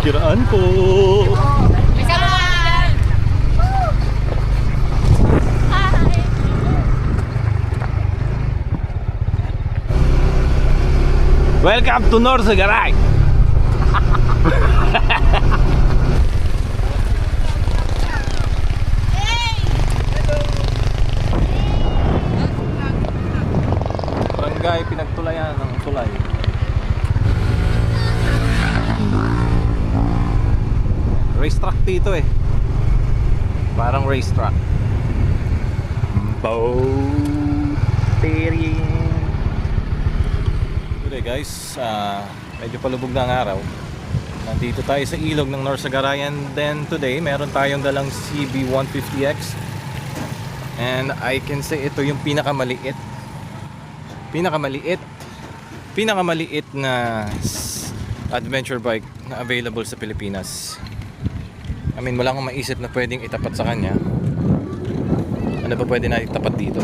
Kiraan po. Welcome to North Sagaray. Barangay Pinagtulayan ng Tulay. Racetrack dito eh. Parang racetrack. Boatering. Today guys, medyo palubog na ang araw. Nandito tayo sa ilog ng North Sagaray. And then today, meron tayong dalang CB150X. And I can say ito yung pinakamaliit na adventure bike na available sa Pilipinas. I mean, wala akong maisip na pwedeng itapat sa kanya. Ano ba pwede na itapat dito?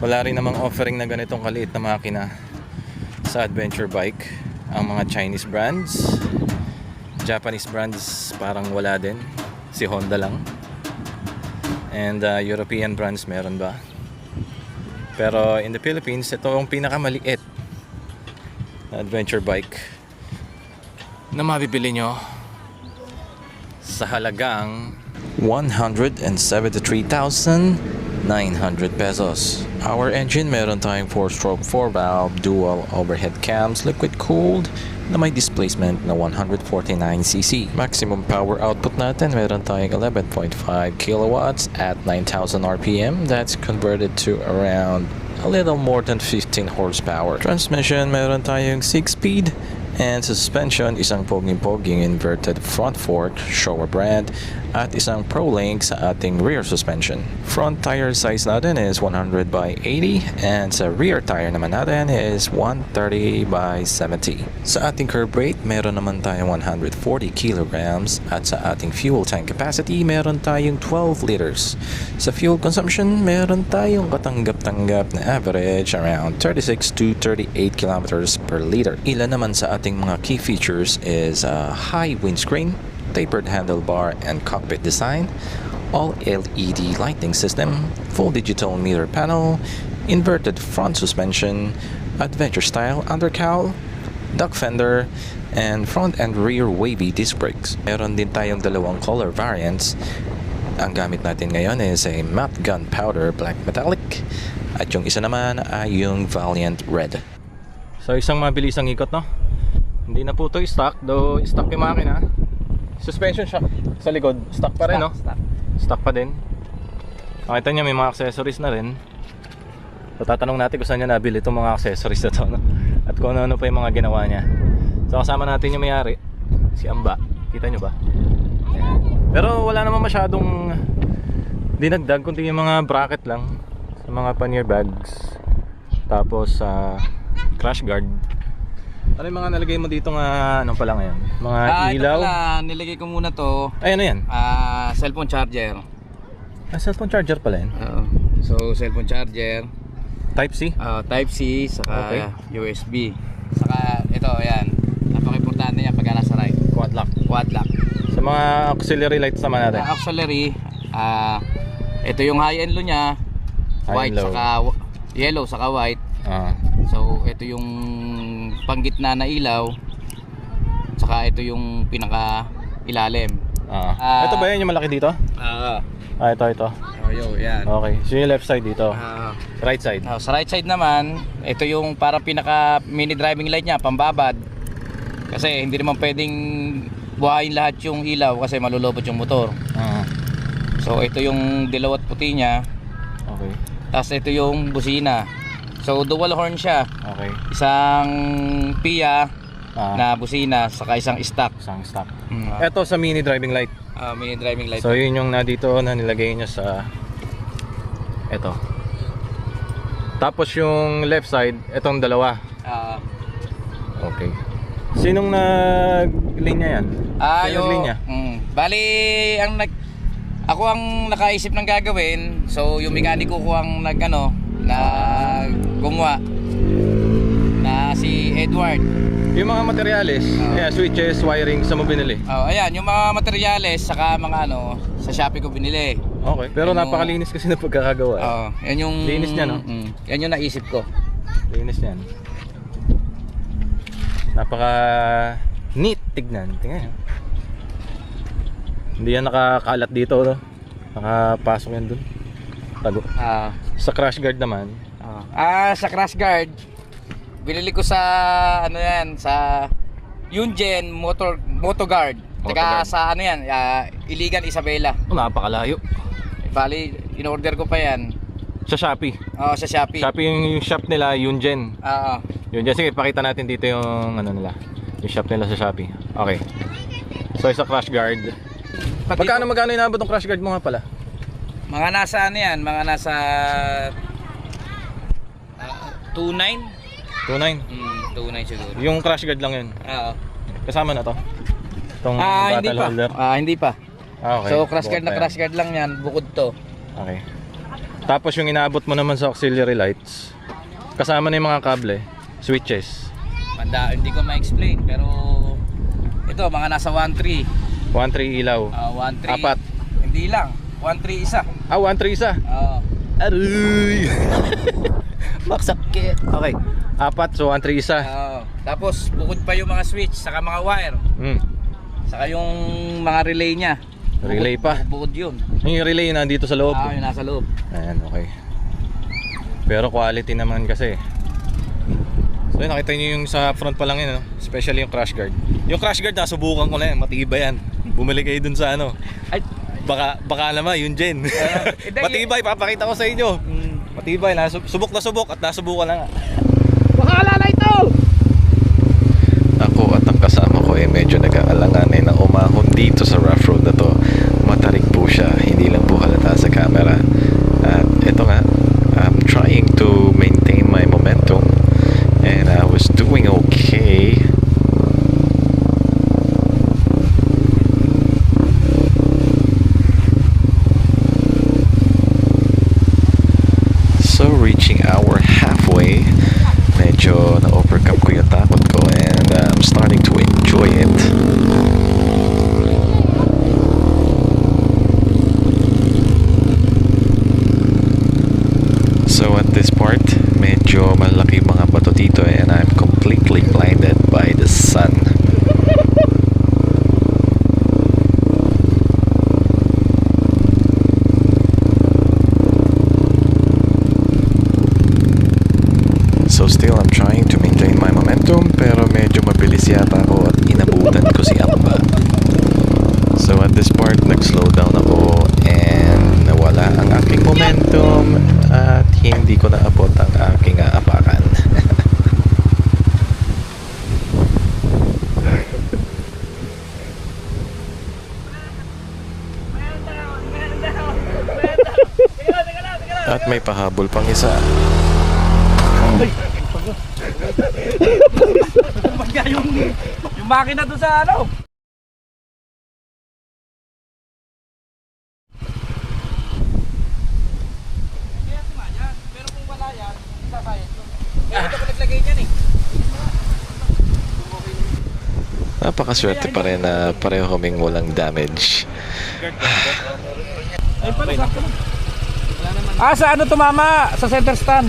Wala rin namang offering na ganitong kaliit na makina sa adventure bike. Ang mga Chinese brands, Japanese brands parang wala din. Si Honda lang. And European brands meron ba? Pero in the Philippines, ito ang pinakamaliit na adventure bike na mabibili nyo sa halagang 173,900 pesos. Our engine meron tayong 4-stroke 4-valve dual overhead cams, liquid cooled, na may displacement na 149cc. Maximum power output natin meron tayong 11.5 kilowatts at 9,000 RPM. That's converted to around a little more than 15 horsepower. Transmission meron tayong 6-speed. And suspension, isang poging-poging inverted front fork, Showa brand, at isang ProLink sa ating rear suspension. Front tire size natin is 100 by 80 and sa rear tire naman natin is 130 by 70. Sa ating curb weight, meron naman tayong 140 kilograms at sa ating fuel tank capacity, meron tayong 12 liters. Sa fuel consumption, meron tayong katanggap-tanggap na average around 36 to 38 kilometers per liter. Ilan naman sa ating mga key features is a high windscreen, tapered handlebar and cockpit design, all LED lighting system, full digital mirror panel, inverted front suspension, adventure style undercowl, duck fender, and front and rear wavy disc brakes. Meron din tayong dalawang color variants. Ang gamit natin ngayon is a matte gunpowder black metallic at yung isa naman ay yung Valiant Red. So isang mabilisang ikot, no? Hindi na po ito stock, though stock yung makina. Suspension shock sa likod, stock pa rin, no? Stock pa din. Makita nyo may mga accessories na rin. So tatanong natin kung saan niya nabili itong mga accessories na to, no? At kung ano-ano pa yung mga ginawa niya. So kasama natin yung may-ari, si Amba. Kita nyo ba? Ayan. Pero wala naman masyadong dinagdag, kundi yung mga bracket lang sa mga pannier bags. Tapos crash guard. Ano yung mga nalagay mo dito nga ano pala ngayon? Mga ilaw? Ito pala, nilagay ko muna to. Ay, ano yan? Cellphone charger. Cellphone charger pala yan? So, cellphone charger. Type C? Type C, saka okay. USB. Saka ito, ayan. Napaka-importante yan pag nasa right. Quad lock. Quad lock. Sa mga auxiliary lights naman natin? Auxiliary, ito yung high and low nya. White, saka yellow, saka white. So, ito yung panggitna na ilaw. Saka ito yung pinaka ilalim. Ito ba yan yung malaki dito? Ito. Yan. Okay, so yung left side dito. Right side. Sa right side naman, ito yung para pinaka mini driving light nya, pambabad. Kasi hindi naman pwedeng buhayin lahat yung ilaw kasi malulobot yung motor. So ito yung dilaw at puti nya. Okay. Tapos ito yung busina. So dual horn siya. Okay. Isang PIA na busina saka isang stock. Ito sa mini driving light. Mini driving light. So yun yung na dito na nilagay niya sa ito. Tapos yung left side, itong dalawa. Okay. Sinong nag-linya yan? Nag-linya? Bali, ako ang nakaisip ng gagawin. So yung mekaniko ko ang gumawa na si Edward. Yung mga materyales, switches, wiring, sa mo binili? Oh, ayan, yung mga materyales saka mga ano, sa Shopee ko binili. Okay, pero Yan napakalinis kasi na pagkakagawa. Oh, yan yung Linis niya, no? Yan yung naisip ko. Linis niyan. Napaka neat tignan. Tingnan. Hindi yan nakakalat dito, no? Nakapasok yan dun. Tago. Sa crash guard naman. Sa crash guard, binili ko sa ano yan, sa Yunjen Moto Guard. Taga sa ano yan, Iligan Isabela. Napakalayo. Bali, in-order ko pa yan. Sa Shopee. Oo, sa Shopee. Shopee yung shop nila, Yunjen. Oo. Yunjen, sige, pakita natin dito yung ano nila. Yung shop nila sa Shopee. Okay. So, sa crash guard. Magkano inabot ng crash guard mo nga pala? Mga nasa ano yan, mga nasa 2.9? 2.9? 2.9 siguro. Yung crash guard lang yun? Oo. Kasama na to? Itong Hindi battle pa. holder? Hindi pa. Okay. So crash guard na Bukas crash guard lang yan, bukod to. Okay. Tapos yung inaabot mo naman sa auxiliary lights, kasama na yung mga kable, switches. Hindi ko ma-explain, pero ito mga nasa 1.3. 1.3 ilaw. 1.3. Apat. Hindi lang. 1.3 isa. 1.3 isa. Oo. Aruy! Maksakit. Okay. Apat, so 1.3 isa. Oo. Tapos bukod pa yung mga switch, saka mga wire. Saka yung mga relay niya. Relay pa. Bukod yun. Yung relay nandito sa loob. Yung nasa loob. Ayan, okay. Pero quality naman kasi. So yun, nakita nyo yung sa front pa lang yun, no? Especially yung crash guard. Yung crash guard, nasubukan ko na yan. Matibay yan. Bumili kayo dun sa ano. Ay, Baka naman, yung Jen. Matibay, papakita ko sa inyo. Matibay, subok na subok at nasubukan na nga. baka alala ito! Ako at ang kasama ko ay medyo nag-aalangan na umahon dito sa rough road na to. Matarik po siya, hindi lang po halata sa camera. At ito nga, I'm trying to maintain my momentum and I was doing okay. So reaching our halfway, medyo na-overcome ko yung takot ko and I'm starting to enjoy it. So at this part, medyo malaki mga bato dito and I'm completely blinded by the sun. So still I'm trying to maintain my momentum pero medyo mabilis yata ako at inabutan ko si Amba. So at this part nag-slow down ako and nawala ang aking momentum at hindi ko naabot ang aking aapakan. At may pahabol pang isa. yung makina doon sa ano? Pero kung wala yan, sasayad ko. Kaya ito ko naglagay niyan eh. Napakaswerte pa rin na pareho kaming walang damage. Sa ano tumama? Sa center stand.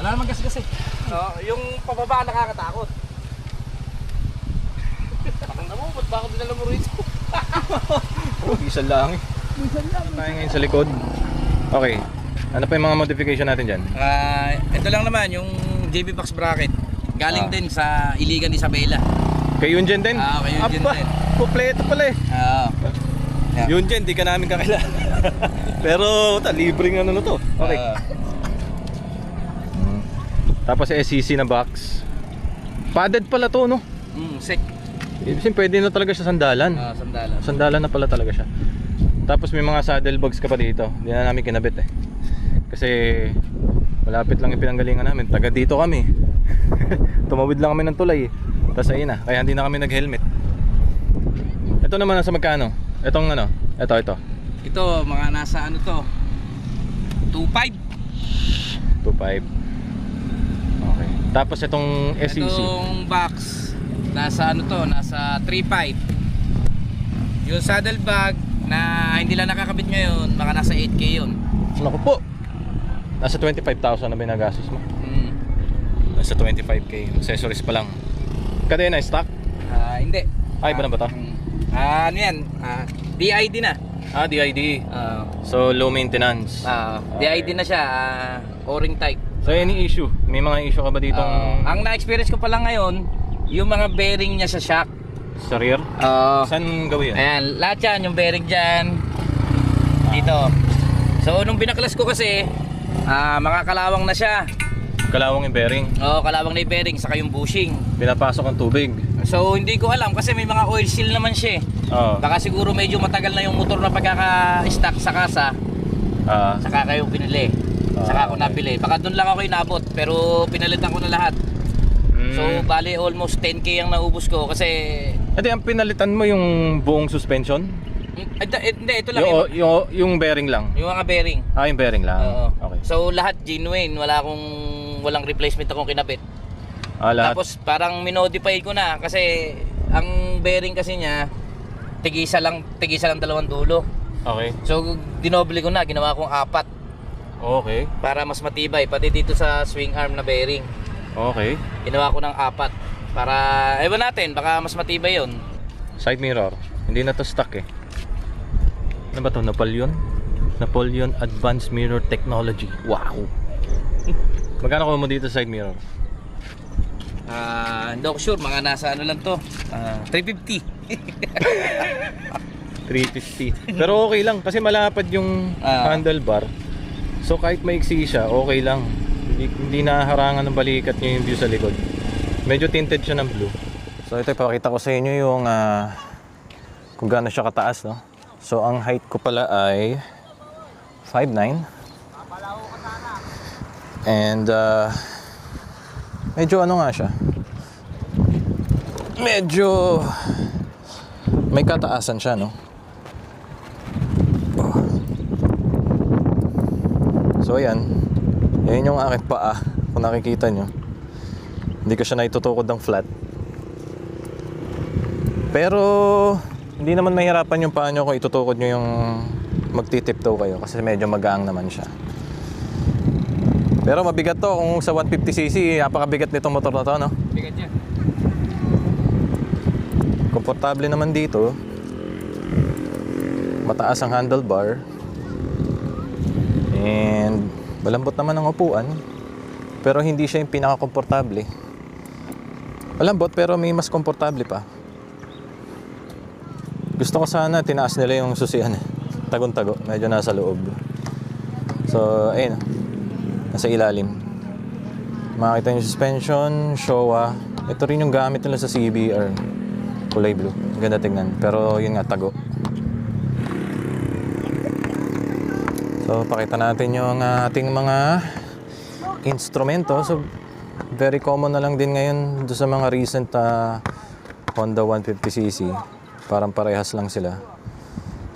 Wala naman kasi. Yung pababa nakakatakot. Pakanda mo, ba't ba ako dinala mo rito? Isa lang. Tayo ngayon sa likod. Okay. Ano pa yung mga modification natin dyan? Ito lang naman, yung JB box bracket. Galing din sa Iligan Isabela. Kay Yunjen din? Kay Yunjen din. Kompleto pala eh. Yeah. Yunjen, di ka namin kakilala. Pero libreng ano na to. Okay. Tapos SCC na box. Padded pala to, no? Sick. Ibig pwede na talaga siya sandalan. Sandalan. Sandalan na pala talaga siya. Tapos may mga saddle bags ka pa dito. Hindi na namin kinabit eh. Kasi malapit lang yung pinanggalingan namin. Taga dito kami. Tumawid lang kami ng tulay eh. Tapos ayun na. Kaya hindi na kami nag-helmet. Ito naman nasa magkano? Itong ano? Ito. Ito, mga nasa ano to? 2.5. 2.5. Okay. Tapos itong SEC. Itong box, nasa ano to, nasa 3.5. Yung saddlebag na hindi lang nakakabit ngayon, baka nasa 8K yun. Naku po. Nasa 25,000 na binagastos mo. Nasa 25K. Accessories pa lang. Kadena stock? Hindi. Ay, iba na ba ito? Ano yan? DID na. DID. So low maintenance. DID na siya. O-ring type. So any issue? May mga issue ka ba dito? Ang na-experience ko pa lang ngayon, yung mga bearing niya sa shock. Sa rear? Saan gawin yan? Ayan, lahat yan, yung bearing dyan. Dito. So nung binaklas ko kasi, makakalawang na siya. Kalawang yung bearing? Oo, kalawang na yung bearing, saka yung bushing. Pinapasok ang tubig? So hindi ko alam kasi may mga oil seal naman siya. Baka siguro medyo matagal na yung motor na pagkaka-stock sa kasa. Saka kayo pinili. Saka ako nabili. Baka doon lang ako inabot, pero pinalitan ko na lahat. So bali almost 10K ang naubos ko kasi... Ito ang pinalitan mo yung buong suspension? Hindi, ito lang. Yung bearing lang? Yung mga bearing. Yung bearing lang? Okay. So lahat genuine, walang replacement akong kinabit. Lahat? Tapos parang minodify ko na kasi ang bearing kasi niya tigisa lang dalawang dulo. Okay. So dinoble ko na, ginawa kong 4. Okay. Para mas matibay pati dito sa swing arm na bearing. Okay. Ginawa ko ng 4 para ewan natin, baka mas matibay 'yon. Side mirror. Hindi na to stock eh. Ano ba to? Napoleon Advanced Mirror Technology. Wow. Magkano ko mo dito side mirror? Hindi ako sure, mga nasa ano lang to. 350. 350. Pero okay lang kasi malapad yung handlebar. So kahit maiksi siya, okay lang. Hindi naharangan ng balikat niya yung view sa likod. Medyo tinted siya ng blue. So ito ipakita ko sa inyo yung kung gaano siya kataas, no? So ang height ko pala ay 5'9". And medyo ano nga siya. Medyo may kataasan siya, no? So ayan. Yan yung aking paa. Kung nakikita nyo. Hindi ko siya naitutukod ng flat. Pero hindi naman mahirapan yung paa nyo kung itutukod nyo yung magtitiptoe kayo. Kasi medyo magaang naman siya. Pero mabigat to. Kung sa 150cc, napakabigat nitong motor na to, no? Bigat niya. Komportable naman dito. Mataas ang handlebar. And malambot naman ang upuan. Pero hindi siya yung pinaka-komportable. Malambot pero may mas komportable pa. Gusto ko sana tinaas nila yung susian. Tagon-tago. Medyo nasa loob. So, ayun. Nasa ilalim. Makikita yung suspension, Showa. Ito rin yung gamit nila sa CBR. Kulay blue. Ganda tingnan. Pero yun nga, tago. So, pakita natin yung ating mga instrumento. So, very common na lang din ngayon doon sa mga recent Honda 150cc. Parang parehas lang sila.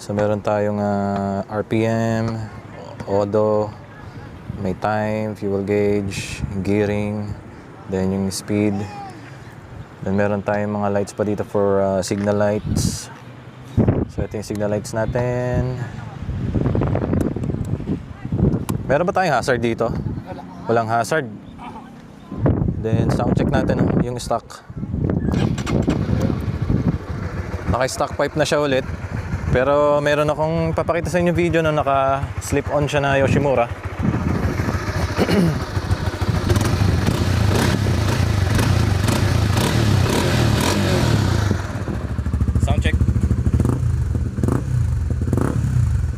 So, meron tayong RPM, Odo, may time, fuel gauge, gearing, then yung speed. Then meron tayong mga lights pa dito for signal lights. So, ito yung signal lights natin. Meron ba tayong hazard dito? Walang hazard. Then sound check natin yung stock. Naka-stock pipe na siya ulit. Pero meron akong papakita sa inyo video na naka-slip on siya na Yoshimura. Sound check.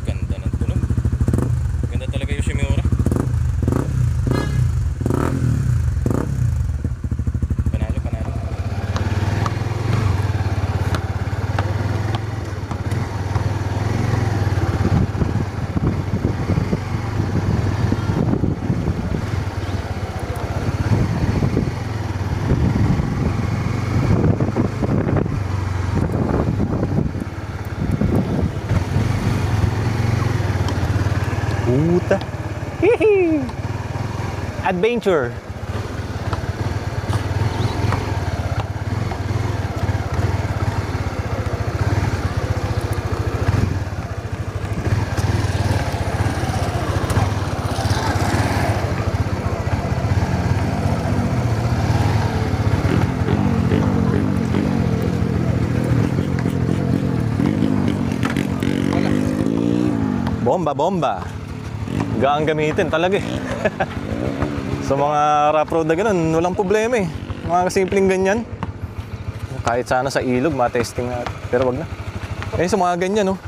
Ganda ng tunog. Ganda talaga Yoshimura. Panalo. Puta. Adventure. bomba. Gaan gamitin talaga eh. Sa mga rough road na ganun, walang problema eh. Mga simpleng ganyan. Kahit sana sa ilog, matesting natin. Pero wag na. Eh, sa mga ganyan, no?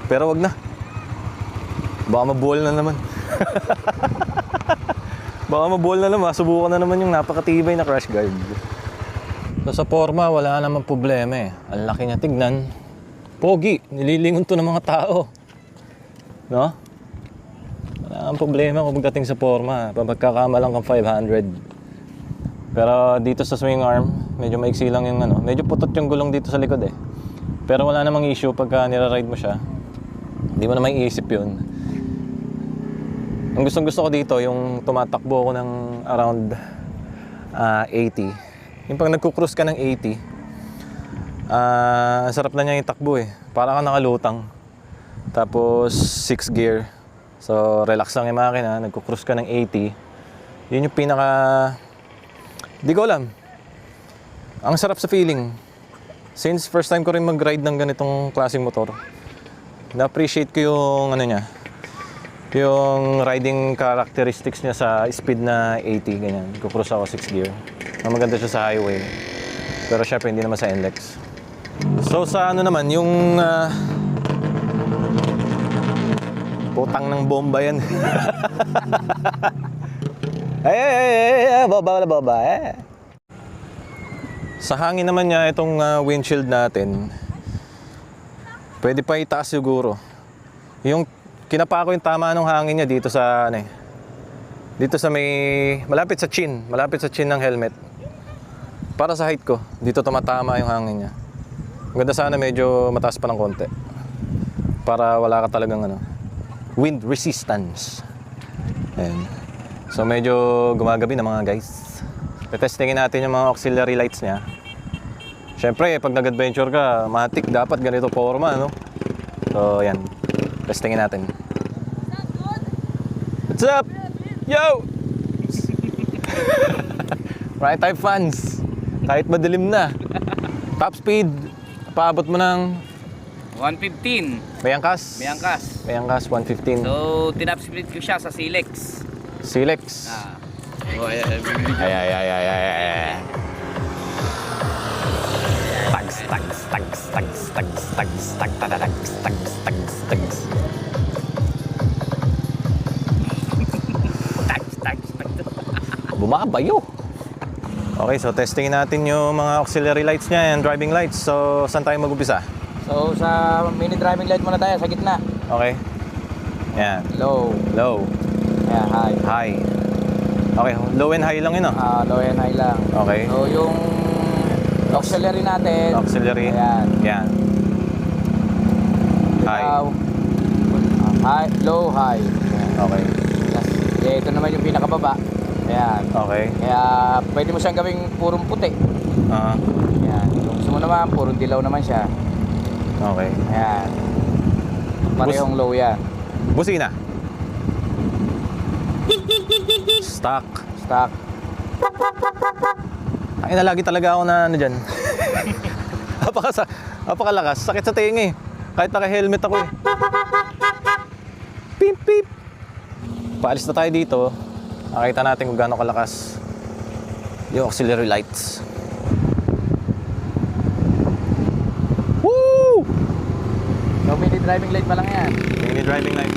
Pero wag na. Baka mabuhol na naman. Baka mabuhol na naman. Masubukan na naman yung napakatibay na crash guard. So, sa forma, wala namang problema eh. Ang laki niya tignan. Pogi, nililingon to ng mga tao. No? Wala namang problema kung pagdating sa forma. Pagkakamalang kang 500. Pero dito sa swing arm, medyo maiksi lang yung ano. Medyo putot yung gulong dito sa likod eh. Pero wala namang issue pagka nira-ride mo siya. Hindi mo na may isip yun. Ang gustong-gusto ko dito, yung tumatakbo ako ng around 80. Yung pag nagko-cruise ka ng 80, ang sarap na niya yung takbo eh. Para ka nakalutang. Tapos 6 gear. So relax lang yung makina, nagko-cruise ka ng 80. Yun yung pinaka... Di ko alam. Ang sarap sa feeling. Since first time ko rin mag-ride ng ganitong klaseng motor, na-appreciate ko yung ano niya, yung riding characteristics niya sa speed na 80, ganyan. Nagko-cruise ako 6 gear. Ang maganda siya sa highway. Pero syempre hindi naman sa NLEX. So sa ano naman, yung putang ng bomba yan. Baba. Sa hangin naman niya, itong windshield natin, pwede pa itaas siguro. Yung kinapa ko yung tama ng hangin niya dito sa ano eh. Dito sa may malapit sa chin ng helmet. Para sa height ko, dito tumatama yung hangin niya. Maganda sana medyo mataas pa ng konti. Para wala ka talagang ano, wind resistance. Ayan. So medyo gumagabi na mga guys. Testingin natin yung mga auxiliary lights niya. Siyempre, pag nag-adventure ka, matik dapat ganito forma, no? So, yan. Testingin natin. What's up? Yo! Right type fans. Kahit madilim na. Top speed, paabot mo ng 115. may angkas. May angkas, 115. So, tinap speed ko siya sa Silex. Silex. Oh, Ay. Bumabayo. Okay, so testingin natin yung mga auxiliary lights niya and driving lights. So, saan tayo mag-umpisa? So, sa mini driving light muna tayo, sa gitna. Okay. Yan. Low. Low. Ayan, high. High. Okay, low and high lang yun, no? Low and high lang. Okay. So, yung auxiliary natin. Auxiliary. Ayan. Yan. High. High, low, high. Ayan. Okay. Ito naman yung pinakababa. Ayan. Okay. Kaya pwede mo siyang gawing purong puti. Ayan. Kung gusto mo naman, purong dilaw naman siya. Okay. Ayan. Parehong low yan. Busina. Stock. Ay na lagi talaga ako na ano dyan. Napakalakas. Sakit sa tenga eh. Kahit naka-helmet ako eh. Pip pip. Paalis na tayo dito. Nakita natin kung gaano kalakas yung auxiliary lights. Woo! So, mini driving light pa lang yan. Mini driving light.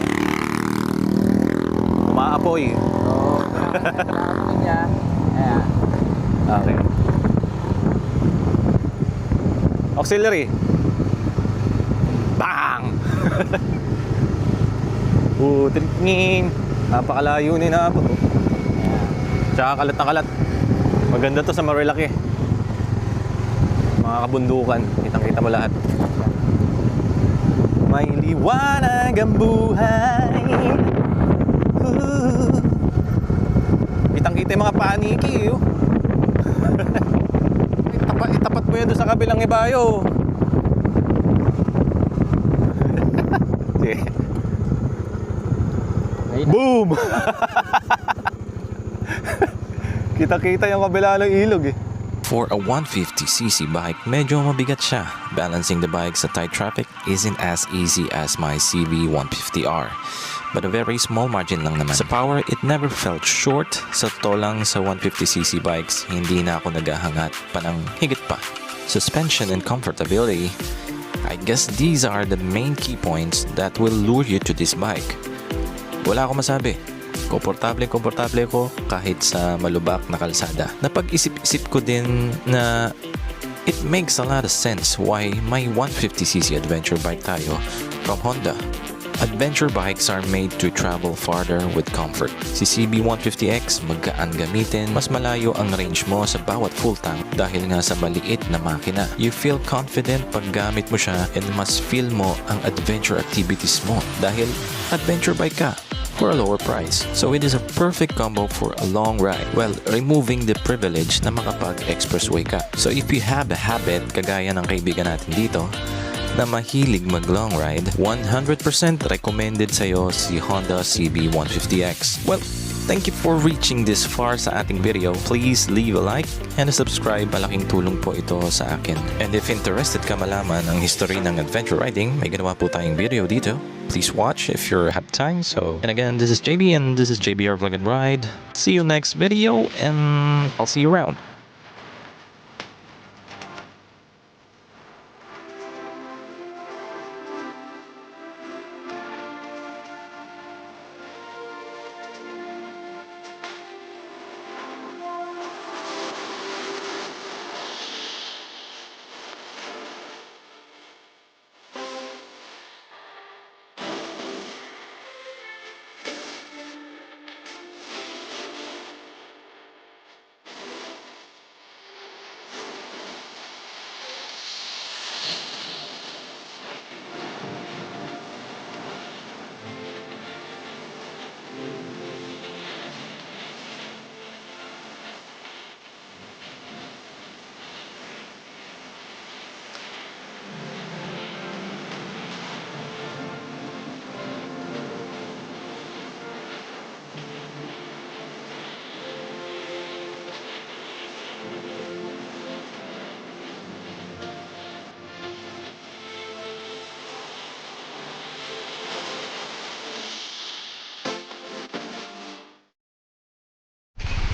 Umaapoy. So, kailangan niya. Ayan. Okay. Auxiliary. Bang! Trikning. Napakalayo ni na po. Tsaka kalat na kalat. Maganda to sa Marilaki. Mga kabundukan. Kitang-kita mo lahat. May liwanag ang buhay. Kitang-kita yung mga paniki. Itapat mo yan doon sa kabilang ibayo. Boom! Kita-kita yung kabila ng ilog eh. For a 150cc bike, medyo mabigat siya. Balancing the bike sa tight traffic isn't as easy as my CB150R. But a very small margin lang naman. Sa power, it never felt short. Sa totoo lang sa 150cc bikes, hindi na ako naghahangat pa ng higit pa. Suspension and comfortability, I guess these are the main key points that will lure you to this bike. Wala akong masabi. Komportable ko kahit sa malubak na kalsada. Napag-isip-isip ko din na it makes a lot of sense why may 150cc adventure bike tayo from Honda. Adventure bikes are made to travel farther with comfort. Si CB150X, magkaan gamitin, mas malayo ang range mo sa bawat full tank dahil nga sa maliit na makina. You feel confident pag gamit mo siya and mas feel mo ang adventure activities mo dahil adventure bike ka for a lower price. So it is a perfect combo for a long ride while removing the privilege na makapag-expressway ka. So if you have a habit, kagaya ng kaibigan natin dito, na mahilig mag-long ride, 100% recommended sa'yo si Honda CB150X. Well, thank you for reaching this far sa ating video. Please leave a like and a subscribe. Malaking tulong po ito sa akin. And if interested ka malaman ang history ng adventure riding, may ginawa po tayong video dito. Please watch if you have time. So, and again, this is JB and this is JBR Vlog and Ride. See you next video and I'll see you around.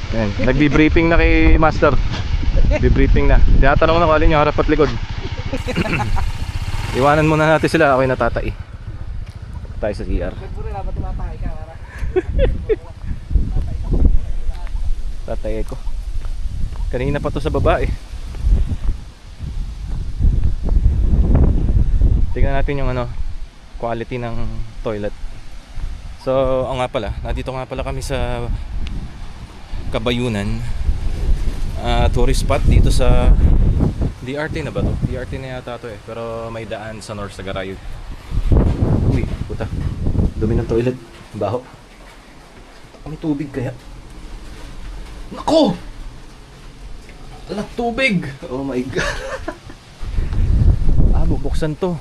Yan. Nagbi-briefing na kay Master. Bi-briefing na. Tinatanong na kung alin yung harap at likod. Iwanan muna natin sila. Ako'y natatai. Tayo sa CR. Tatay ko. Kanina pa to sa baba eh. Tingnan natin yung quality ng toilet. So, nga pala, nandito nga pala kami sa Kabayunan, tourist spot dito sa DRT na ba to? DRT na yata to eh, pero may daan sa North Sagaray. Uy, puta, dumi ng toilet, baho. May tubig kaya? Nako! Walang tubig! Oh my god. Bubuksan to.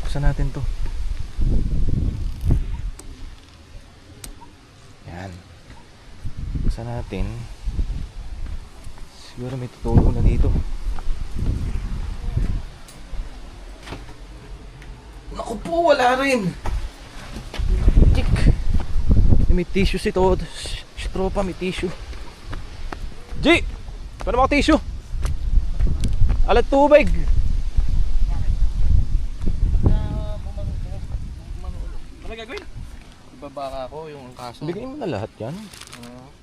Buksan natin to. Yan. Buksan natin. Siguro may tutulong na dito. Naku po, wala rin. Tik. May tissue si Todd. Tropa, may tissue. G! Paano mga tissue? Alat tubig. Ano gagawin? Ibaba ako yung kaso. Bigay mo na lahat yan.